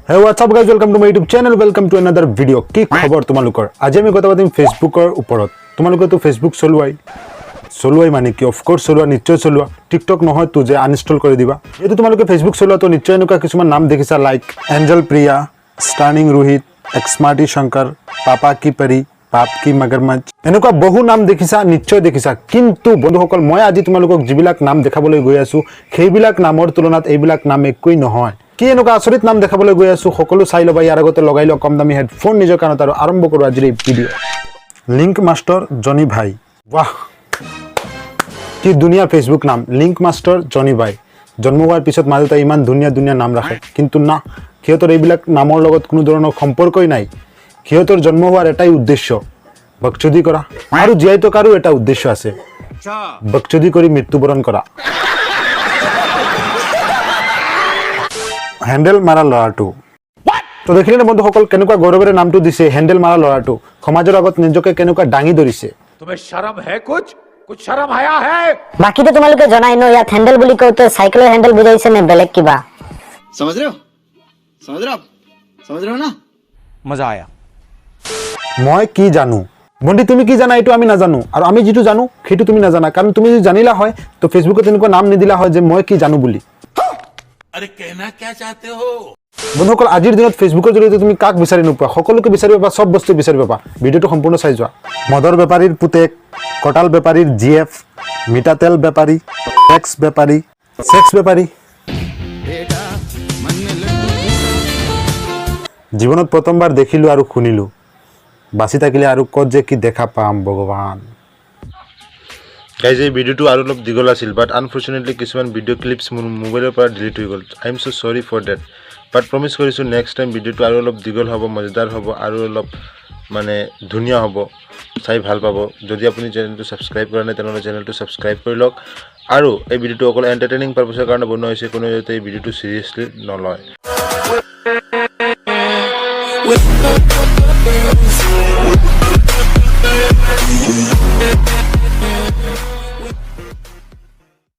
Hey, what's up guys, welcome to my YouTube channel, welcome to another video. কি খবৰ তোমালোকৰ? আজি আমি কথা পাতিম ফেসবুকৰ ওপৰত। তোমালোকে তো ফেসবুক চলোৱাই মানে কি? অফ কোৰ্স চলোৱা, নিশ্চয় চলোৱা। টিকটক নহয় তো যে আনইনষ্টল কৰি দিবা। এটো তোমালোকে ফেসবুক চলোৱা তো নিশ্চয় এনেকুৱা কিছুমান নাম দেখিছা, like angel Priya, stunning Rohit, smarty Shankar, papa কি পৰি, পাপ কি মগৰমচ্ছ, এনেকুৱা বহু নাম দেখিছা, নিশ্চয় দেখিছা। কিন্তু বন্ধুসকল, মই আজি তোমালোকক যিবিলাক নাম দেখাবলৈ গৈ আছো, সেইবিলাক নামৰ তুলনাত এইবিলাক নাম একোই নহয়। কি এনেকুৱা আচৰিত নাম দেখাবলৈ গৈ আছো, সকলো চাই ল'বা। ইয়াৰ আগতে লগাই লওক কম দামী হেডফোন নিজৰ কাণত আৰু আৰম্ভ কৰোঁ আজিৰ এই ভিডিঅ'। লিংক মাষ্টাৰ জনি ভাই, বাহ কি ধুনীয়া ফেসবুক নাম, লিংক মাষ্টাৰ জনি ভাই। জন্ম হোৱাৰ পিছত মাজতে ইমান ধুনীয়া ধুনীয়া নাম ৰাখে, কিন্তু না, সিহঁতৰ এইবিলাক নামৰ লগত কোনো ধৰণৰ সম্পৰ্কই নাই। সিহঁতৰ জন্ম হোৱাৰ এটাই উদ্দেশ্য, বকচুদি কৰা, আৰু জীয়াই থকাৰো এটা উদ্দেশ্য আছে, বকচুদি কৰি মৃত্যুবৰণ কৰা। হেণ্ডেল মাৰা ল'ৰাটো, তো দেখিলে না বন্ধুসকল, কেনেকুৱা গৌৰৱেৰে নামটো দিছে হেণ্ডেল মাৰা ল'ৰাটো। সমাজৰ আগত নিজকে কেনেকুৱা দাঙি ধৰিছে। तुम्हें शर्म है? कुछ शर्म आया है? बाकी तो তোমালোকে জনাই ন, ইয়াত হ্যান্ডেল বুলি কওঁতে সাইকেলৰ হ্যান্ডেল বুজাইছে নে বেলেগ কিবা? समझ रहे हो ना? मजा आया। মই কি জানো, বন্ধু তুমি কি জানা এইটো আমি নাজানো, আৰু আমি যেটো জানো সেইটো তুমি নাজানা। কাৰণ তুমি যদি জানিলা হয় তো ফেসবুকত এনেকুৱা নাম নিদিলা হয় যে মই কি জানো বুলি। अरे कहना क्या चाहते हो? বন্ধুসকল, আজিৰ দিনত ফেসবুকৰ জৰিয়তে তুমি কাক বিচাৰি নোপোৱা, সকলোকে বিচাৰি পাবা, সব বস্তু বিচাৰি পাবা। ভিডিঅ'টো সম্পূৰ্ণ চাই যোৱা। মদৰ বেপাৰীৰ পুতেক, কটাল বেপাৰীৰ জিএফ, মিঠাতেল বেপাৰী, টেক্স বেপাৰী, সেক্স বেপাৰী। জীৱনত প্ৰথমবাৰ দেখিলো আৰু শুনিলো, বাচি থাকিলে আৰু ক'ত যে কি দেখা পাম ভগৱান। গাইজ এই ভিডিঅ'টো আৰু অলপ দীঘল আছিল, বাট আনফৰ্চুনেটলি কিছুমান ভিডিঅ' ক্লিপছ মোৰ মোবাইলৰ পৰা ডিলিট হৈ গ'ল। আই am sorry for date, but promise কৰিছোঁ নেক্সট টাইম ভিডিঅ'টো আৰু অলপ দীঘল হ'ব, মজাদাৰ হ'ব, আৰু অলপ মানে ধুনীয়া হ'ব, চাই ভাল পাব। যদি আপুনি চেনেলটো ছাবস্ক্ৰাইব কৰা নাই তেনেহ'লে চেনেলটো ছাবস্ক্ৰাইব কৰি লওক। আৰু এই ভিডিঅ'টো অকল এণ্টাৰটেইনিং পাৰপাছৰ কাৰণে বনোৱা হৈছে, কোনো যাতে এই ভিডিঅ'টো চিৰিয়াছলি নলয়।